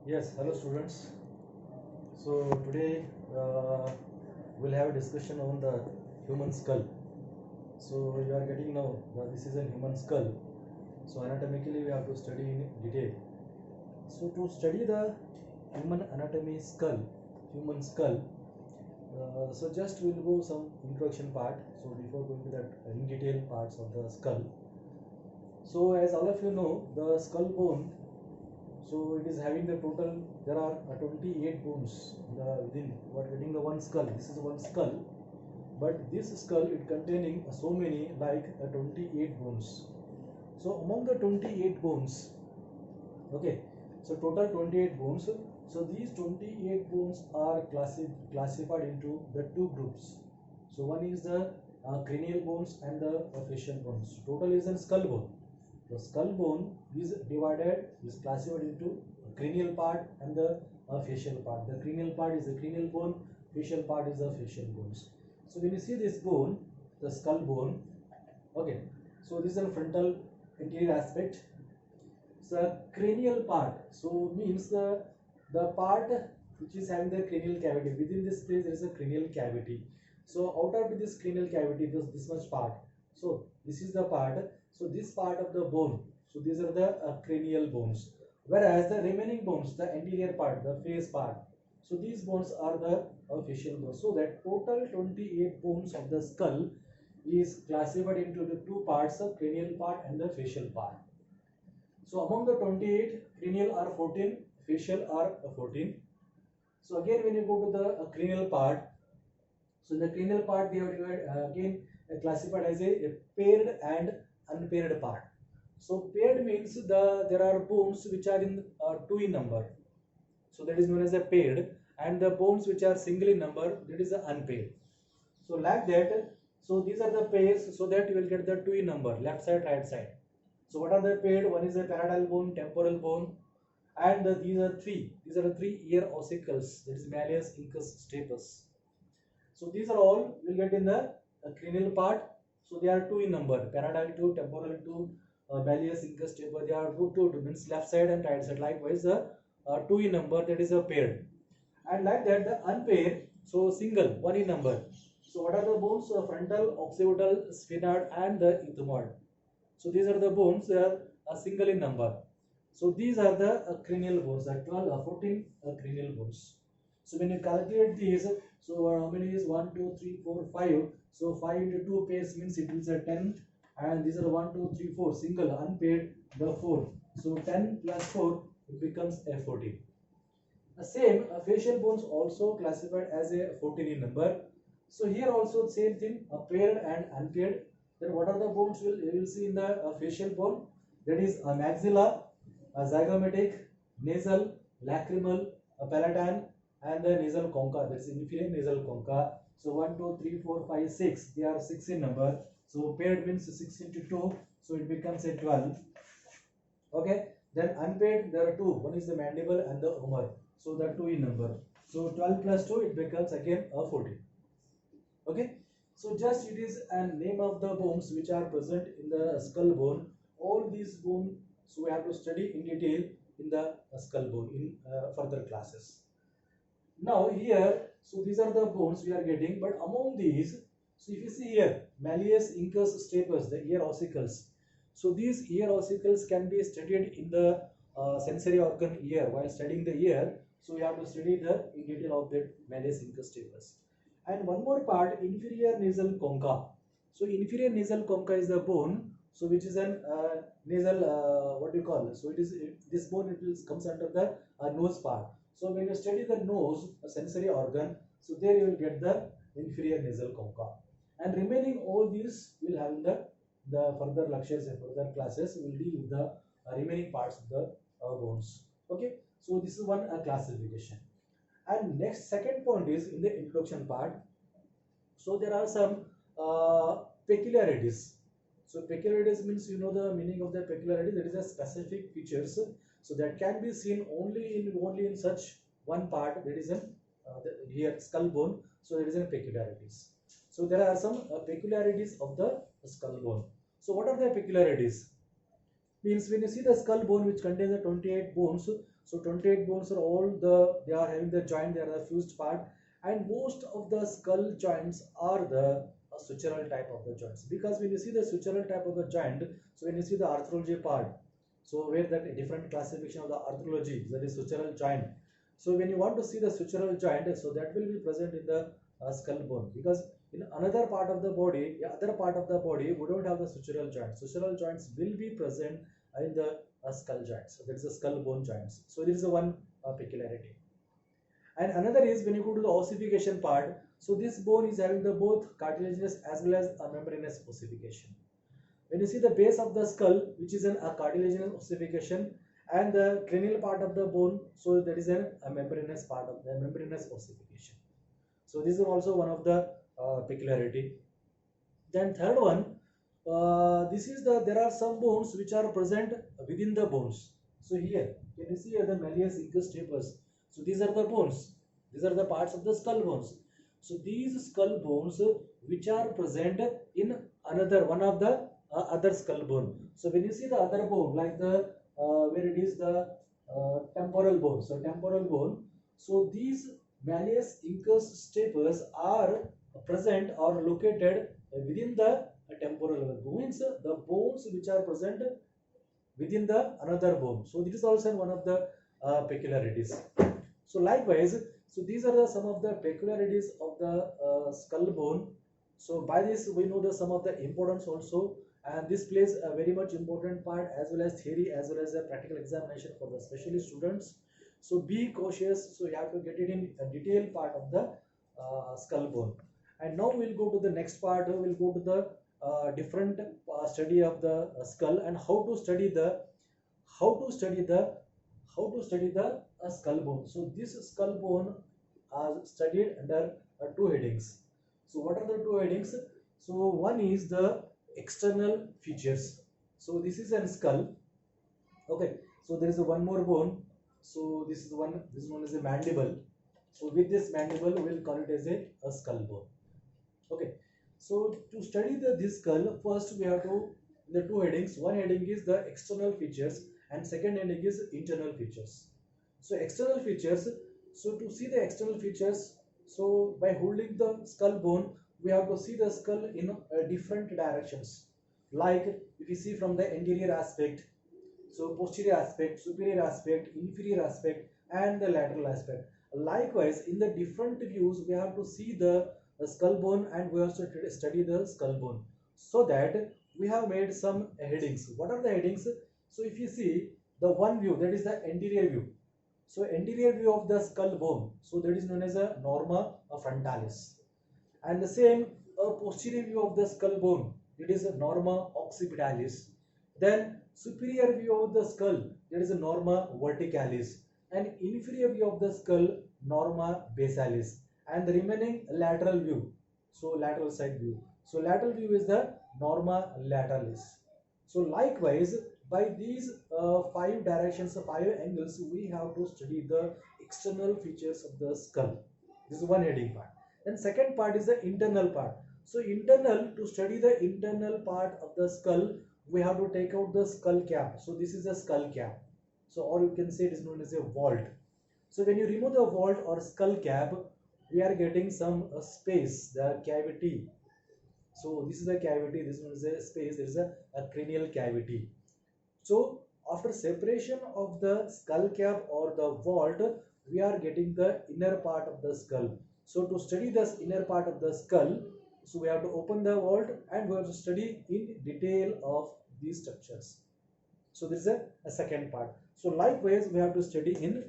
Yes, hello students. So today we'll have a discussion on the human skull. So you are getting now this is a human skull. So anatomically we have to study in detail. So to study the human anatomy skull, human skull. So just we'll go some introduction part. So before going to that in detail parts of the skull. So as all of you know, the skull bone. So it is having the total. There are 28 bones within what getting the one skull. This is one skull, but this skull it containing so many like 28 bones. So among the 28 bones, okay. So total 28 bones. So these 28 bones are classified into the two groups. So one is the cranial bones and the facial bones. Total is a skull bone. The skull bone is classified into cranial part and the facial part. The cranial part is the cranial bone, facial part is the facial bones. So when you see this bone, the skull bone, okay. So this is a frontal anterior aspect. So cranial part, so means the part which is having the cranial cavity. Within this place there is a cranial cavity. So out of this cranial cavity, this much part. So this is the part. So this part of the bone. So these are the cranial bones. Whereas the remaining bones, the anterior part, the face part. So these bones are the facial bones. So that total 28 bones of the skull is classified into the two parts, the cranial part and the facial part. So among the 28, cranial are 14, facial are 14. So again, when you go to the cranial part, so in the cranial part they are again classified as a paired and unpaired part. So paired means there are bones which are in two in number. So that is known as a paired, and the bones which are single in number, that is the unpaired. So like that, so these are the pairs, so that you will get the two in number, left side, right side. So what are the paired? One is a parietal bone, temporal bone, and these are three. These are the three ear ossicles. That is malleus, incus, stapes. So these are all you will get in the cranial part. So they are two in number. Parietal two, temporal two, malleus, incus, stapes. They are two means left side and right side. Likewise, the two in number, that is a paired. And like that, the unpaired, so single, one in number. So what are the bones? Frontal, occipital, sphenoid, and the ethmoid. So these are the bones, they are single in number. So these are the cranial bones, the 12 or 14 cranial bones. So when you calculate these, so how many is 1, 2, 3, 4, 5. So 5 into 2 pairs means it is a 10. And these are 1, 2, 3, 4 single, unpaired, the 4. So 10 plus 4, it becomes a 14. The same facial bones also classified as a 14 in number. So here also same thing, paired and unpaired. Then what are the bones you will see in the facial bone? That is maxilla, zygomatic, nasal, lacrimal, palatine, and the nasal concha. That's inferior nasal concha. So 1, 2, 3, 4, 5, 6. They are 6 in number. So paired means 6 into 2. So it becomes a 12. Okay. Then unpaired there are two. One is the mandible and the humor. So the two in number. So 12 plus 2 it becomes again a 14. Okay. So just it is a name of the bones which are present in the skull bone. All these bones, so we have to study in detail in the skull bone in further classes. Now here, so these are the bones we are getting, but among these, so if you see here, malleus, incus, stapes, the ear ossicles. So these ear ossicles can be studied in the sensory organ ear. While studying the ear, so we have to study the in detail of the malleus, incus, stapes. And one more part, inferior nasal concha. So inferior nasal concha is the bone, so which is an nasal, what do you call it? So it is this bone, it comes under the nose part. So when you study the nose, a sensory organ, so there you will get the inferior nasal concha. And remaining all these will have in the further lectures and further classes will deal with the remaining parts of the bones. Okay, so this is one classification. And next second point is in the introduction part. So there are some peculiarities. So peculiarities means you know the meaning of the peculiarity. That is a specific features. So that can be seen only in such one part. That is in here skull bone. So there is a peculiarities. So there are some peculiarities of the skull bone. So what are the peculiarities? Means when you see the skull bone which contains the 28 bones, So 28 bones are all they are having the joint, they are the fused part, and most of the skull joints are the sutural type of the joints. Because when you see the sutural type of the joint, so when you see the arthrology part, so where that different classification of the arthrology, that is sutural joint. So when you want to see the sutural joint, so that will be present in the skull bone. Because in another part of the body, other part of the body, we don't have the sutural joints. Sutural joints will be present in the skull joints. So that is the skull bone joints. So this is the one peculiarity. And another is when you go to the ossification part, so this bone is having the both cartilaginous as well as a membranous ossification. When you see the base of the skull, which is a cartilaginous ossification, and the cranial part of the bone, so there is a membranous part of the membranous ossification. So this is also one of the peculiarity. Then third one, this is there are some bones which are present within the bones. So here, can you see here the malleus incus stapes? So these are the bones. These are the parts of the skull bones. So these skull bones which are present in another one of the other skull bone. So when you see the other bone, like the where it is the temporal bone. So temporal bone. So these malleus incus stapes are present or located within the temporal bone. Means the bones which are present within the another bone. So this is also one of the peculiarities. So likewise, so these are some of the peculiarities of the skull bone. So by this we know some of the importance also, and this plays a very much important part as well as theory as well as a practical examination for the specialist students. So be cautious. So you have to get it in a detailed part of the skull bone. And now we'll go to the next part. We'll go to the different study of the skull and how to study the skull bone. So this skull bone are studied under two headings. So what are the two headings? So one is the external features. So this is a skull. Okay. So there is one more bone. So this is one. This one is a mandible. So with this mandible, we'll call it as a skull bone. Okay. So to study this skull, first we have to the two headings. One heading is the external features, and second heading is internal features. So external features. So to see the external features, so by holding the skull bone, we have to see the skull in different directions. Like if you see from the anterior aspect, so posterior aspect, superior aspect, inferior aspect, and the lateral aspect. Likewise, in the different views, we have to see the skull bone and we have to study the skull bone. So that we have made some headings. What are the headings? So if you see the one view, that is the anterior view. So anterior view of the skull bone, so that is known as a norma frontalis. And the same posterior view of the skull bone, it is a norma occipitalis. Then superior view of the skull, that is a norma verticalis. And inferior view of the skull, norma basalis. And the remaining lateral view, so lateral side view. So lateral view is the norma lateralis. So likewise, by these five directions, five angles, we have to study the external features of the skull. This is one heading part. Then second part is the internal part. So internal, to study the internal part of the skull, we have to take out the skull cap. So this is a skull cap. So or you can say it is known as a vault. So when you remove the vault or skull cap, we are getting some space, the cavity. So this is the cavity, this one is a space, there is a cranial cavity. So after separation of the skull cap or the vault, we are getting the inner part of the skull. So to study this inner part of the skull, so we have to open the vault and we have to study in detail of these structures. So this is a second part. So likewise, we have to study in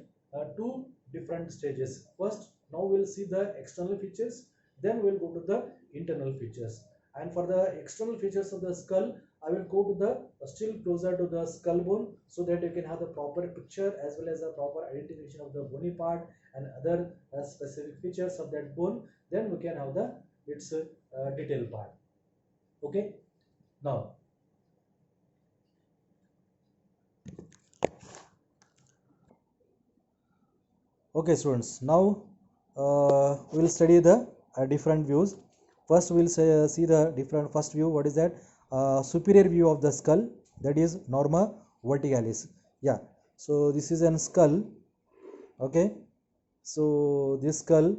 two different stages. First, now we'll see the external features, then we'll go to the internal features. And for the external features of the skull, I will go to the still closer to the skull bone, so that you can have the proper picture as well as a proper identification of the bony part and other specific features of that bone. Then we can have the its detailed part. Okay. Now, okay students, now we will study the different views. First we will see the different first view. What is that? Superior view of the skull, that is norma verticalis. Yeah. So this is an skull. Okay, so this skull,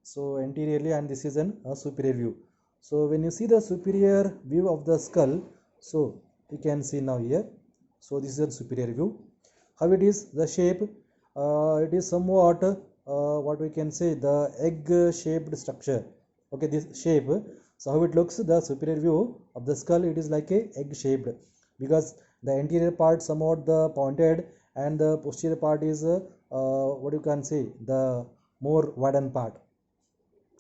so anteriorly, and this is an superior view. So when you see the superior view of the skull, so you can see now here. So this is a superior view. How it is the shape? It is somewhat what we can say, the egg shaped structure. Okay, this shape. So how it looks, the superior view of the skull, it is like a egg shaped, because the anterior part somewhat the pointed, and the posterior part is what you can say, the more widened part.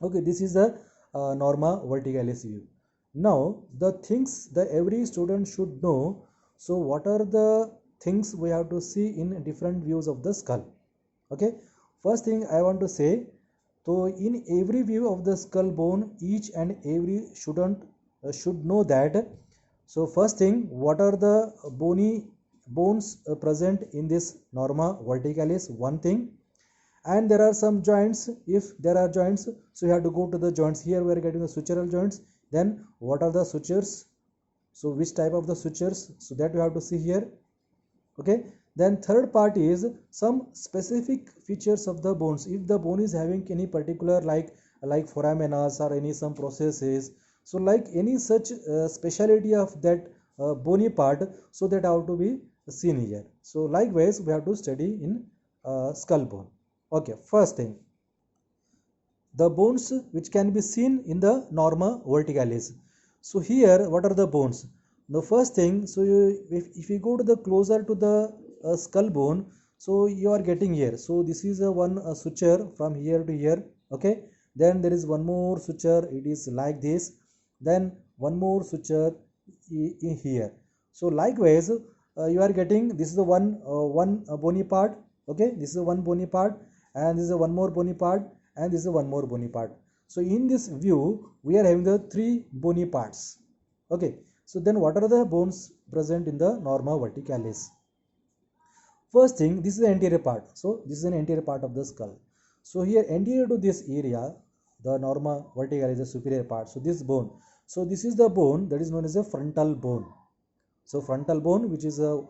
Okay, this is the norma verticalis view. Now the things that every student should know, so what are the things we have to see in different views of the skull? Okay, first thing I want to say, so in every view of the skull bone, each and every student should know that. So first thing, what are the bony bones present in this norma verticalis? One thing. And there are some joints. If there are joints, so you have to go to the joints. Here we are getting the sutural joints. Then what are the sutures? So which type of the sutures, so that you have to see here. Okay, then third part is some specific features of the bones. If the bone is having any particular like foraminas or any some processes, so like any such speciality of that bony part, so that have to be seen here. So likewise we have to study in skull bone. Okay, first thing, the bones which can be seen in the norma verticalis. So here what are the bones? The first thing, so if you go to the closer to the skull bone, so you are getting here. So this is a one suture from here to here. Okay, then there is one more suture, it is like this. Then one more suture in here. So likewise you are getting, this is the one bony part. Okay, this is one bony part, and this is one more bony part, and this is one more bony part. So in this view we are having the three bony parts. Okay, so then what are the bones present in the norma verticalis? First thing, this is the anterior part. So this is an anterior part of the skull. So here anterior to this area, the norma verticalis, the superior part, so this bone, so this is the bone that is known as a frontal bone. So frontal bone, which is a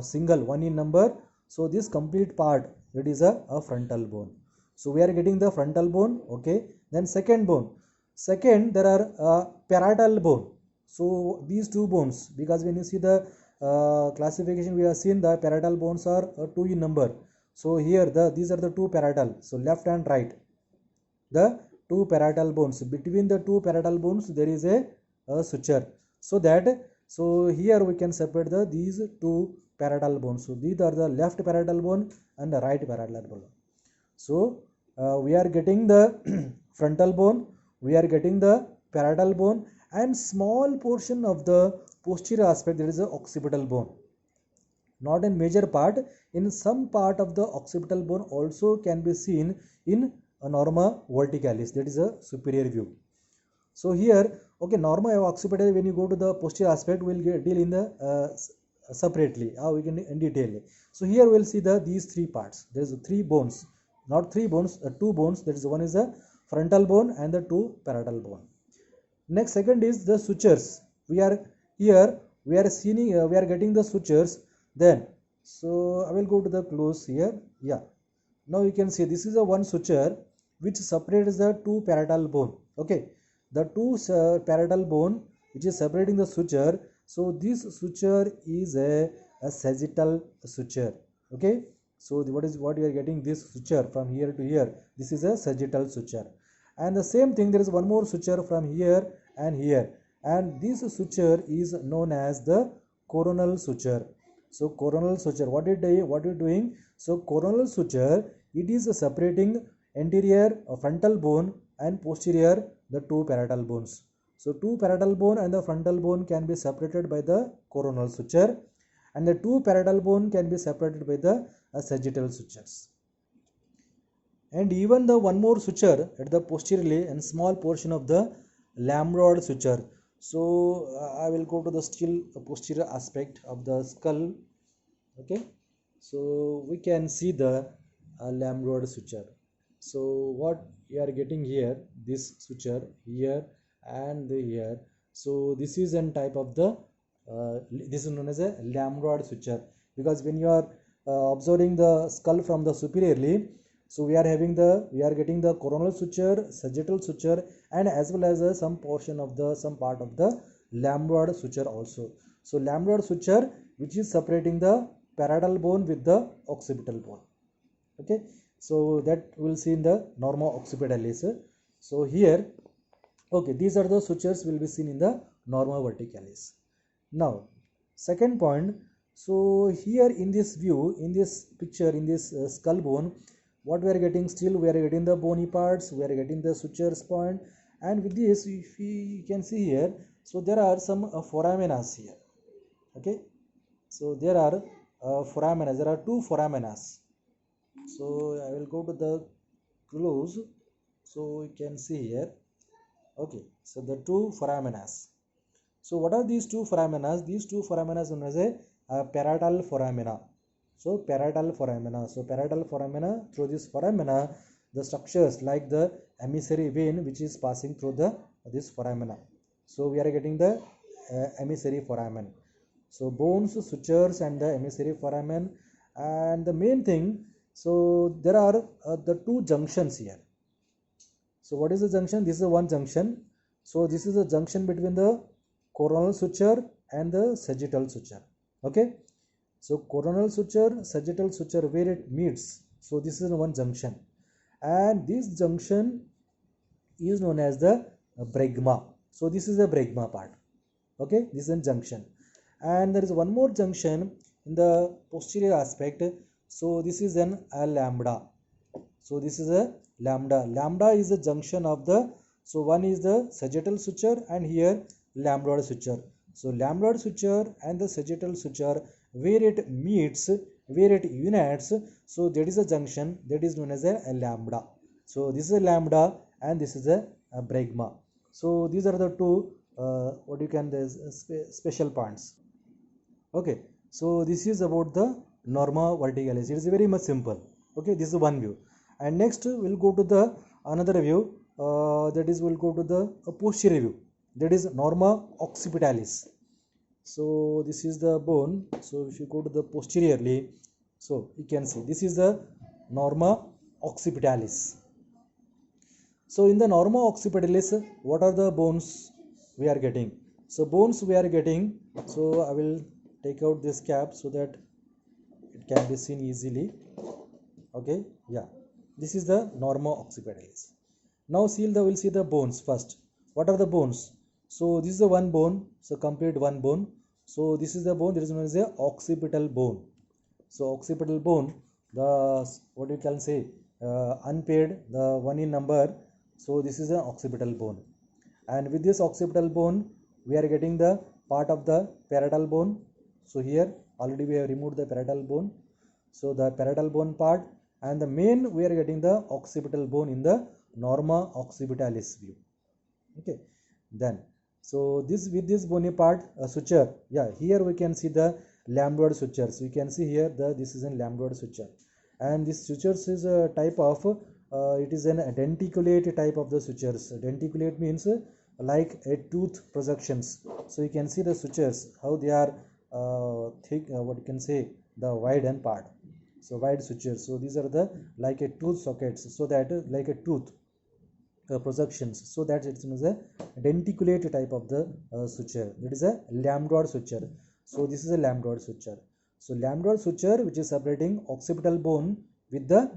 single one in number, so this complete part, it is a frontal bone. So we are getting the frontal bone. Okay, then second bone. Second, there are parietal bone. So these two bones, because when you see the classification, we have seen the parietal bones are two in number. So here these are the two parietal, so left and right, the two parietal bones. Between the two parietal bones there is a suture, so that, so here we can separate these two parietal bones. So these are the left parietal bone and the right parietal bone. So we are getting the frontal bone, we are getting the parietal bone, and small portion of the posterior aspect, there is a occipital bone. Not in major part, in some part of the occipital bone also can be seen in a norma verticalis, that is a superior view. So here, okay, norma occipital, when you go to the posterior aspect, we will deal in the separately, we can in detail. So here we will see these three parts. There is three bones, not three bones, two bones. That is, one is a frontal bone and the two parietal bone. Next, second is the sutures. We are here, we are seeing, we are getting the sutures. Then, so I will go to the close here. Yeah, now you can see this is a one suture which separates the two parietal bone. Okay, the two parietal bone which is separating the suture. So this suture is a sagittal suture. Okay, so what you are getting, this suture from here to here, this is a sagittal suture. And the same thing, there is one more suture from here and here, and this suture is known as the coronal suture. So coronal suture, what are you doing? So coronal suture, it is separating anterior frontal bone and posterior the two parietal bones. So two parietal bone and the frontal bone can be separated by the coronal suture, and the two parietal bone can be separated by the sagittal sutures. And even the one more suture at the posteriorly and small portion of the Lamrod suture. So I will go to the still posterior aspect of the skull. Okay, so we can see the Lamrod suture. So what you are getting here, this suture here and here. So this is a type of the this is known as a Lamrod suture, because when you are observing the skull from the superiorly. So we are getting the coronal suture, sagittal suture, and as well as some part of the lambdoid suture also. So lambdoid suture, which is separating the parietal bone with the occipital bone. Okay, so that we'll see in the norma occipitalis. So here, okay, these are the sutures will be seen in the norma verticalis. Now, second point. So here in this view, in this picture, in this skull bone, what we are getting, still we are getting the bony parts, we are getting the sutures point, and with this, if we can see here, so there are some foraminas here. Okay, so there are foraminas. There are two foraminas. So I will go to the close, so you can see here. Okay, so the two foraminas. So what are these two foraminas? These two foraminas known as a parietal foramina. So parietal foramina. So parietal foramina, through this foramina, the structures like the emissary vein which is passing through this foramina. So we are getting the emissary foramen. So bones, sutures, and the emissary foramen. And the main thing, so there are the two junctions here. So what is the junction? This is one junction. So this is the junction between the coronal suture and the sagittal suture. Okay, so coronal suture, sagittal suture, where it meets, so this is one junction, and this junction is known as the bregma. So this is the bregma part. Okay, this is a junction, and there is one more junction in the posterior aspect. So this is a lambda. So this is a lambda. Lambda is the junction of the, so one is the sagittal suture and here lambdoid suture. So lambdoid suture and the sagittal suture, where it meets, where it unites, so that is a junction that is known as a lambda. So this is a lambda and this is a bregma. So these are the two what you can special points. Okay, so this is about the norma verticalis. It is very much simple. Okay, this is one view, and next we'll go to the another view, that is we'll go to the posterior view, that is norma occipitalis. So this is the bone. So if you go to the posteriorly, so you can see this is the norma occipitalis. So in the norma occipitalis, what are the bones we are getting? So bones we are getting, so I will take out this cap so that it can be seen easily. Okay, yeah, this is the norma occipitalis. Now we'll see the bones first. What are the bones? So this is the one bone, so complete one bone. So this is the bone that is known as a occipital bone. So occipital bone, the what you can say unpaired, the one in number. So this is an occipital bone, and with this occipital bone we are getting the part of the parietal bone. So here already we have removed the parietal bone. So the parietal bone part, and the main we are getting the occipital bone in the norma occipitalis view. Okay, then so this with this bony part suture, yeah, here we can see the lambdoid suture. So you can see here this is a lambdoid suture, and this sutures is a type of it is an denticulate type of the sutures. Denticulate means like a tooth projections. So you can see the sutures how they are thick, what you can say, the wide end part. So wide sutures. So these are the like a tooth sockets, so that like a tooth projections, so that it's a denticulate type of the suture. That is a lambdoid suture. So this is a lambdoid suture. So lambdoid suture which is separating occipital bone with the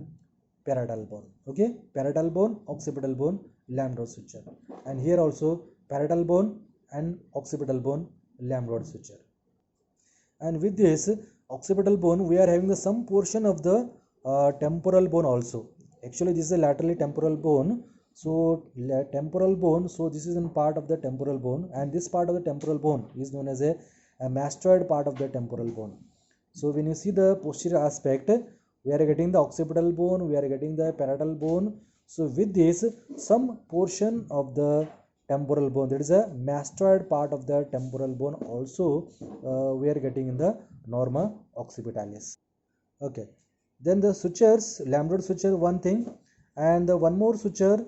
parietal bone. Okay, parietal bone, occipital bone, lambdoid suture, and here also parietal bone and occipital bone, lambdoid suture. And with this occipital bone we are having the some portion of the temporal bone also. Actually this is a laterally temporal bone. So temporal bone, so this is a part of the temporal bone, and this part of the temporal bone is known as a mastoid part of the temporal bone. So when you see the posterior aspect, we are getting the occipital bone, we are getting the parietal bone. So with this some portion of the temporal bone, that is a mastoid part of the temporal bone also we are getting in the norma occipitalis. Okay, then the sutures, lambdoid suture one thing, and the one more suture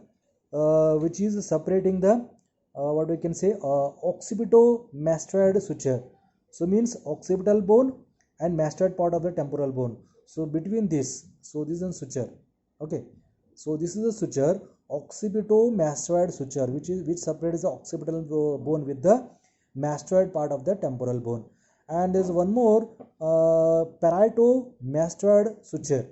which is separating the what we can say occipito-mastoid suture. So means occipital bone and mastoid part of the temporal bone. So between this, so this is a suture. Okay, so this is a suture, occipitomastoid suture, which separates the occipital bone with the mastoid part of the temporal bone. And there is one more parieto-mastoid suture.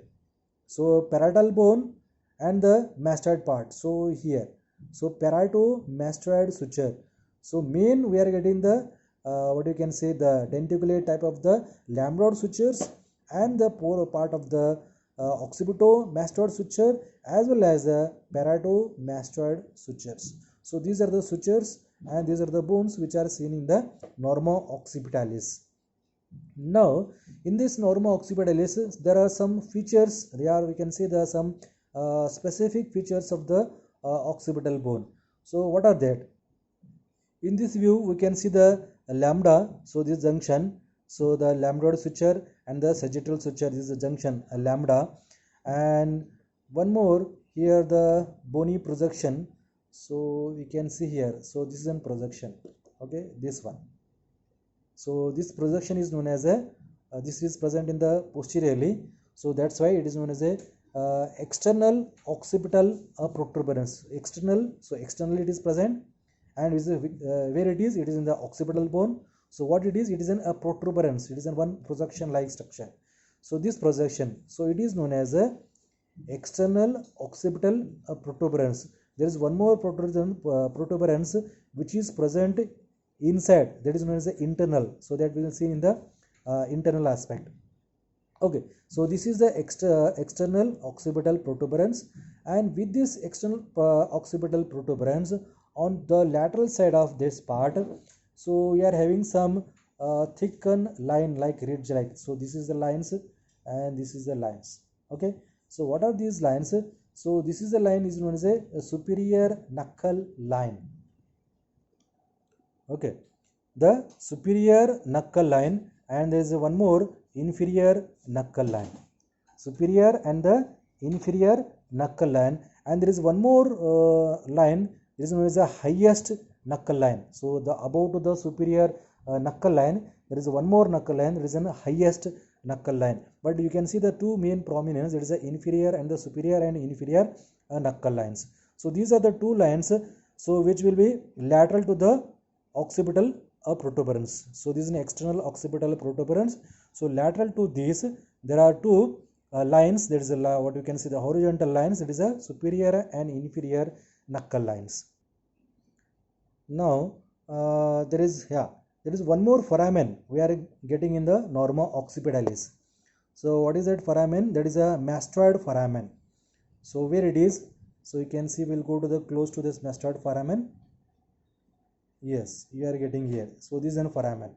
So parietal bone and the mastoid part. So here, so parieto-mastoid suture. So main we are getting the what you can say, the denticulate type of the lambdoid sutures and the part of the occipito-mastoid suture as well as the parieto-mastoid sutures. So these are the sutures and these are the bones which are seen in the norma occipitalis. Now in this norma occipitalis there are some features. We can say there are some specific features of the occipital bone. So what are that? In this view we can see the lambda, so this junction, so the lambdoid suture and the sagittal suture, this is the junction, a lambda. And one more here, the bony projection, so we can see here, so this is a projection, okay, this one. So this projection is known as a this is present in the posteriorly, so that's why it is known as a external occipital protuberance. External, so externally it is present, and is where it is in the occipital bone. So what it is a protuberance, it is a one projection like structure. So this projection, so it is known as a external occipital protuberance. There is one more protuberance which is present inside, that is known as the internal, so that we will see in the internal aspect. Okay, so this is the external occipital protuberance, and with this external occipital protuberance on the lateral side of this part, so we are having some thickened line like ridge like. So this is the lines and this is the lines. Okay, so what are these lines? So this is the line is known as a superior knuckle line. Okay, the superior knuckle line, and there is one more inferior knuckle line. Superior and the inferior knuckle line, and there is one more line, it is known as the highest knuckle line. So the above to the superior knuckle line, there is one more knuckle line, there is a highest knuckle line. But you can see the two main prominence, it is the inferior and the superior and inferior knuckle lines. So these are the two lines, so which will be lateral to the occipital protuberance. So this is an external occipital protuberance. So lateral to this, there are two lines. There is what you can see, the horizontal lines. It is a superior and inferior knuckle lines. Now there is one more foramen we are getting in the norma occipitalis. So what is that foramen? That is a mastoid foramen. So where it is? So you can see, we'll go to the close to this mastoid foramen. Yes, you are getting here. So this is a foramen.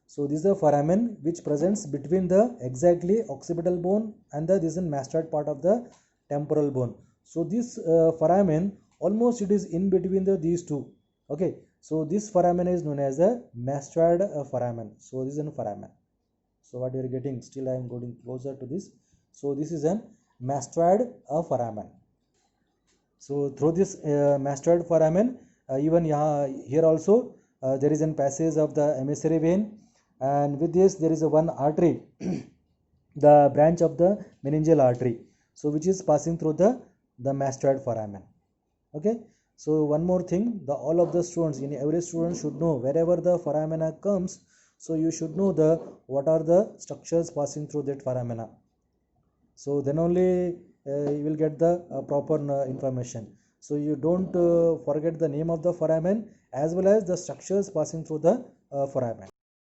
So this is a foramen which presents between the exactly occipital bone and this is mastoid part of the temporal bone. So this foramen, almost it is in between these two. Okay, so this foramen is known as a mastoid foramen. So this is a foramen. So what you are getting, still I am going closer to this. So this is a mastoid foramen. So through this mastoid foramen, even here also there is a passage of the emissary vein, and with this there is a one artery, the branch of the meningeal artery, so which is passing through the mastoid foramen. Okay, so one more thing, all of the students, in every student should know, wherever the foramina comes, so you should know what are the structures passing through that foramina. So then only you will get the proper information. So you don't forget the name of the foramen as well as the structures passing through the foramen.